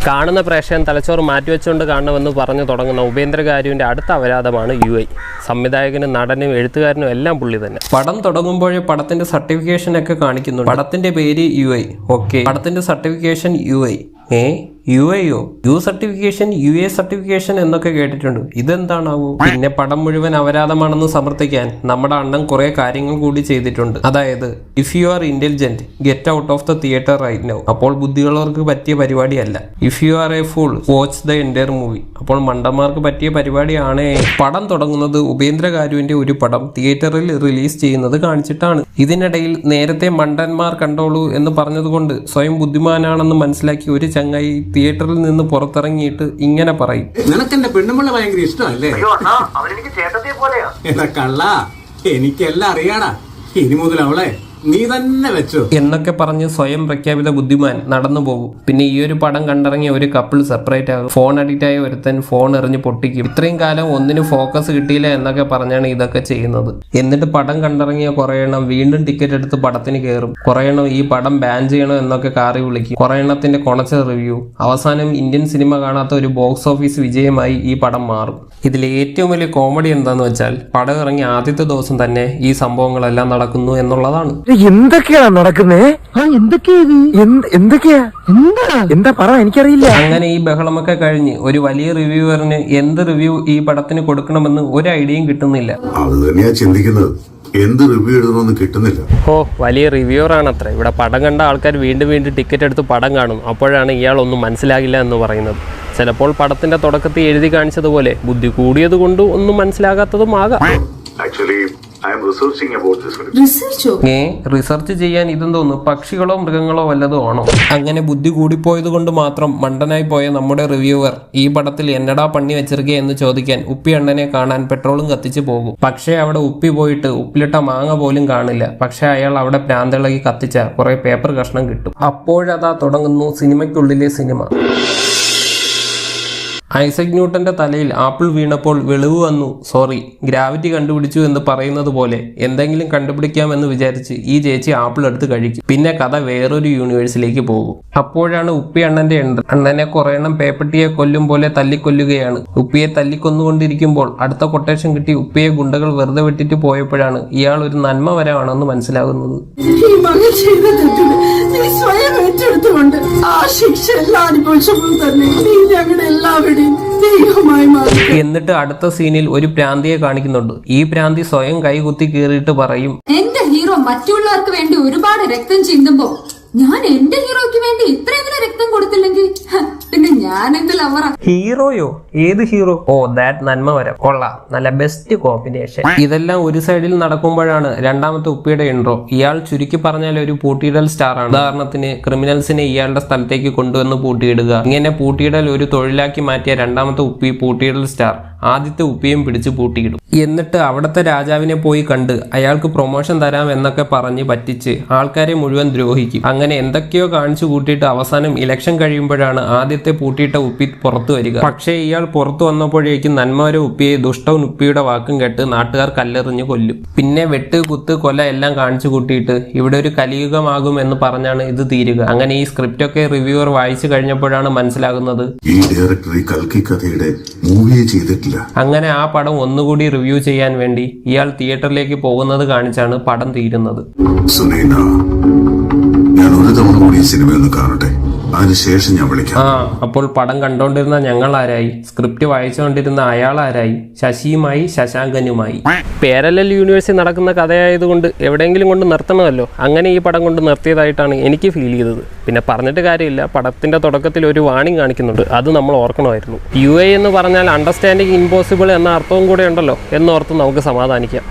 കാണുന്ന പ്രേക്ഷകൻ തലച്ചോറ് മാറ്റിവെച്ചുകൊണ്ട് കാണണമെന്ന് പറഞ്ഞു തുടങ്ങുന്ന ഉപേന്ദ്ര ഗാരുവിൻ്റെ അടുത്ത അപരാധമാണ് UI. സംവിധായകനും നടനും എഴുത്തുകാരനും എല്ലാം പുള്ളി തന്നെ. പടം തുടങ്ങുമ്പോഴേ പടത്തിന്റെ സർട്ടിഫിക്കേഷൻ ഒക്കെ കാണിക്കുന്നു. പടത്തിന്റെ പേര് UI. ഓക്കെ, പടത്തിന്റെ certification UI. UIയോ? U certification, UA certification എന്നൊക്കെ കേട്ടിട്ടുണ്ട്. ഇതെന്താണാവോ? പിന്നെ പടം മുഴുവൻ അപരാധമാണെന്ന് സമർത്ഥിക്കാൻ നമ്മുടെ അണ്ണൻ കുറെ കാര്യങ്ങൾ കൂടി ചെയ്തിട്ടുണ്ട്. അതായത്, if you are intelligent get out of the theatre right now. അപ്പോൾ ബുദ്ധിയുള്ളവർക്ക് പറ്റിയ പരിപാടിയല്ല. If you are a fool watch the entire movie. അപ്പോൾ മണ്ടന്മാർക്ക് പറ്റിയ പരിപാടിയാണ്. പടം തുടങ്ങുന്നത് ഉപേന്ദ്ര ഗാരുവിന്റെ ഒരു പടം തിയേറ്ററിൽ റിലീസ് ചെയ്യുന്നത് കാണിച്ചിട്ടാണ്. ഇതിനിടയിൽ നേരത്തെ മണ്ടന്മാർ കണ്ടോളൂ എന്ന് പറഞ്ഞതുകൊണ്ട് സ്വയം ബുദ്ധിമാനാണെന്ന് മനസ്സിലാക്കി ഒരു ചങ്ങായി തിയേറ്ററിൽ നിന്ന് പുറത്തിറങ്ങിയിട്ട് ഇങ്ങനെ പറയും, നിനക്കെന്റെ പെണ്ണുമ്പിള്ള ഭയങ്കര ഇഷ്ടമല്ലേ? കള്ള, എനിക്കെല്ലാം അറിയാടാ. ഇനി മുതൽ അവളെ നീ തന്നെ വെച്ചോ എന്നൊക്കെ പറഞ്ഞ് സ്വയം പ്രഖ്യാപിത ബുദ്ധിമാൻ നടന്നു പോകും. പിന്നെ ഈ ഒരു പടം കണ്ടിറങ്ങിയ ഒരു കപ്പിൾ സെപ്പറേറ്റ് ആകും. ഫോൺ അഡിക്റ്റ് ആയ ഒരുത്തൻ ഫോൺ എറിഞ്ഞ് പൊട്ടിക്കും. ഇത്രയും കാലം ഒന്നിന് ഫോക്കസ് കിട്ടിയില്ല എന്നൊക്കെ പറഞ്ഞാണ് ഇതൊക്കെ ചെയ്യുന്നത്. എന്നിട്ട് പടം കണ്ടിറങ്ങിയ കുറെ എണ്ണം വീണ്ടും ടിക്കറ്റ് എടുത്ത് പടത്തിന് കയറും. കുറെ എണ്ണം ഈ പടം ബാൻ ചെയ്യണം എന്നൊക്കെ കാറി വിളിക്കും. കുറെ എണ്ണത്തിന്റെ കൊണച്ച റിവ്യൂ. അവസാനം ഇന്ത്യൻ സിനിമ കാണാത്ത ഒരു ബോക്സ് ഓഫീസ് വിജയമായി ഈ പടം മാറും. ഇതിൽ ഏറ്റവും വലിയ കോമഡി എന്താന്ന് വെച്ചാൽ പടം ഇറങ്ങിയ ആദ്യത്തെ ദിവസം തന്നെ ഈ സംഭവങ്ങളെല്ലാം നടക്കുന്നു എന്നുള്ളതാണ്. എന്തൊക്കെയാ നടക്കുന്നേ? എന്താ പറ, എനിക്കറിയില്ല. അങ്ങനെ ഈ ബഹളമൊക്കെ കഴിഞ്ഞ് ഒരു വലിയ റിവ്യൂവറിന് എന്ത് റിവ്യൂ ഈ പടത്തിന് കൊടുക്കണമെന്ന് ഒരു ഐഡിയയും കിട്ടുന്നില്ല. അത് തന്നെയാ ചിന്തിക്കുന്നത്, എന്ത് റിവ്യൂ എഴുതണമെന്ന് കിട്ടുന്നില്ല. വലിയ റിവ്യൂവറാണ് അത്ര. ഇവിടെ പടം കണ്ട ആൾക്കാർ വീണ്ടും വീണ്ടും ടിക്കറ്റ് എടുത്ത് പടം കാണും. അപ്പോഴാണ് ഇയാളൊന്നും മനസ്സിലാകില്ല എന്ന് പറയുന്നത്. ചിലപ്പോൾ പടത്തിന്റെ തുടക്കത്തിൽ എഴുതി കാണിച്ചതുപോലെ ബുദ്ധി കൂടിയത് കൊണ്ട് ഒന്നും മനസ്സിലാകാത്തതുമാകാം. റിസർച്ച് ചെയ്യാൻ ഇതെന്തോന്നു, പക്ഷികളോ മൃഗങ്ങളോ വല്ലതോ ആണോ? അങ്ങനെ ബുദ്ധി കൂടിപ്പോയത് കൊണ്ട് മാത്രം മണ്ടനായി പോയ നമ്മുടെ റിവ്യൂവർ ഈ പടത്തിൽ എന്നടാ പണി വെച്ചിരിക്കുക എന്ന് ചോദിക്കാൻ ഉപ്പി അണ്ണനെ കാണാൻ പെട്രോളും കത്തിച്ച് പോകും. പക്ഷേ അവിടെ ഉപ്പി പോയിട്ട് ഉപ്പിലിട്ട മാങ്ങ പോലും കാണില്ല. പക്ഷെ അയാൾ അവിടെ പ്രാന്തളകി കത്തിച്ച കുറെ പേപ്പർ കഷ്ണം കിട്ടും. അപ്പോഴതാ തുടങ്ങുന്നു സിനിമയ്ക്കുള്ളിലെ സിനിമ. ഐസക് ന്യൂട്ടന്റെ തലയിൽ ആപ്പിൾ വീണപ്പോൾ വെളിവ് വന്നു, സോറി ഗ്രാവിറ്റി കണ്ടുപിടിച്ചു എന്ന് പറയുന്നത് പോലെ എന്തെങ്കിലും കണ്ടുപിടിക്കാമെന്ന് വിചാരിച്ച് ഈ ചേച്ചി ആപ്പിൾ എടുത്ത് കഴിക്കും. പിന്നെ കഥ വേറൊരു യൂണിവേഴ്സിലേക്ക് പോകും. അപ്പോഴാണ് ഉപ്പി അണ്ണന്റെ എൻട്രി. അണ്ണനെ കുറെ എണ്ണം പേപ്പട്ടിയെ കൊല്ലും പോലെ തല്ലിക്കൊല്ലുകയാണ്. ഉപ്പിയെ തല്ലിക്കൊന്നുകൊണ്ടിരിക്കുമ്പോൾ അടുത്ത കൊട്ടേഷൻ കിട്ടി ഉപ്പിയെ ഗുണ്ടകൾ വെറുതെ വിട്ടിട്ട് പോയപ്പോഴാണ് ഇയാൾ ഒരു നന്മ വരവാണെന്ന് മനസ്സിലാകുന്നത്. എന്നിട്ട് അടുത്ത സീനിൽ ഒരു പ്രാന്തിയെ കാണിക്കുന്നുണ്ട്. ഈ പ്രാന്തി സ്വയം കൈകുത്തി കീറിയിട്ട് പറയും, എന്റെ ഹീറോ മറ്റുള്ളവർക്ക് വേണ്ടി ഒരുപാട് രക്തം ചിന്തുമ്പോ ഞാൻ എന്റെ ഹീറോയ്ക്ക് വേണ്ടി ഇത്രയെങ്കിലും രക്തം കൊടുത്തില്ലെങ്കിൽ പിന്നെ ഞാൻ എന്റെ ലവറാ. ഹീറോയോ? ഏത് ഹീറോ? ദാറ്റ് നന്മ വരം. കൊള്ളാം, നല്ല ബെസ്റ്റ് കോമ്പിനേഷൻ. ഇതെല്ലാം ഒരു സൈഡിൽ നടക്കുമ്പോഴാണ് രണ്ടാമത്തെ ഉപ്പിയുടെ ഇൻട്രോ. ഇയാൾ ചുരുക്കി പറഞ്ഞാൽ ഒരു പൂട്ടിയിടൽ സ്റ്റാർ ആണ്. ഉദാഹരണത്തിന് ക്രിമിനൽസിനെ ഇയാളുടെ സ്ഥലത്തേക്ക് കൊണ്ടുവന്ന് പൂട്ടിയിടുക. ഇങ്ങനെ പൂട്ടിയിടൽ ഒരു തൊഴിലാക്കി മാറ്റിയ രണ്ടാമത്തെ ഉപ്പി പൂട്ടിയിടൽ സ്റ്റാർ ആദ്യത്തെ ഉപ്പിയും പിടിച്ച് പൂട്ടിയിടും. എന്നിട്ട് അവിടുത്തെ രാജാവിനെ പോയി കണ്ട് അയാൾക്ക് പ്രൊമോഷൻ തരാം എന്നൊക്കെ പറഞ്ഞ് പറ്റിച്ച് ആൾക്കാരെ മുഴുവൻ ദ്രോഹിക്കും. അങ്ങനെ എന്തൊക്കെയോ കാണിച്ചു കൂട്ടിയിട്ട് അവസാനം ഇലക്ഷൻ കഴിയുമ്പോഴാണ് ആദ്യത്തെ പൂട്ടിയിട്ട ഉപ്പി പുറത്തു വരിക. പക്ഷേ ഇയാൾ പുറത്തു വന്നപ്പോഴേക്കും നന്മവരെ ഉപ്പിയെ ദുഷ്ടവൻ ഉപ്പിയുടെ വാക്കും കേട്ട് നാട്ടുകാർ കല്ലെറിഞ്ഞ് കൊല്ലും. പിന്നെ വെട്ട് കുത്ത് കൊല എല്ലാം കാണിച്ചു കൂട്ടിയിട്ട് ഇവിടെ ഒരു കലിയുഗമാകും എന്ന് പറഞ്ഞാണ് ഇത് തീരുക. അങ്ങനെ ഈ സ്ക്രിപ്റ്റ് ഒക്കെ റിവ്യൂവർ വായിച്ചു കഴിഞ്ഞപ്പോഴാണ് മനസ്സിലാകുന്നത് ഈ ഡയറക്ടർ ഈ കൽക്കി കഥയുടെ മൂവിയെ ചെയ്തിട്ടില്ല. അങ്ങനെ ആ പടം ഒന്നുകൂടി റിവ്യൂ ചെയ്യാൻ വേണ്ടി ഇയാൾ തിയേറ്ററിലേക്ക് പോകുന്നത് കാണിച്ചാണ് പടം തീരുന്നത്. ഞാൻ ഒരു തവണ കൂടി സിനിമയൊന്ന് കാണട്ടെ, അതിനുശേഷം ഞാൻ വിളിക്കാം. അപ്പോൾ പടം കണ്ടോണ്ടിരുന്ന ഞങ്ങൾ ആരായി? സ്ക്രിപ്റ്റ് വായിച്ചുകൊണ്ടിരുന്ന അയാൾ ആരായി? ശശിയുമായി ശശാങ്കനുമായി. പാരലൽ യൂണിവേഴ്സിൽ നടക്കുന്ന കഥയായതുകൊണ്ട് എവിടെയെങ്കിലും കൊണ്ട് നിർത്തണമല്ലോ. അങ്ങനെ ഈ പടം കൊണ്ട് നിർത്തിയതായിട്ടാണ് എനിക്ക് ഫീൽ ചെയ്തത്. പിന്നെ പറഞ്ഞിട്ട് കാര്യമില്ല, പടത്തിന്റെ തുടക്കത്തിൽ ഒരു വാണിംഗ് കാണിക്കുന്നുണ്ട്. അത് നമ്മൾ ഓർക്കണമായിരുന്നു. UA എന്ന് പറഞ്ഞാൽ അണ്ടർസ്റ്റാൻഡിങ് ഇമ്പോസിബിൾ എന്ന അർത്ഥവും കൂടെ ഉണ്ടല്ലോ എന്നോർത്ത് നമുക്ക് സമാധാനിക്കാം.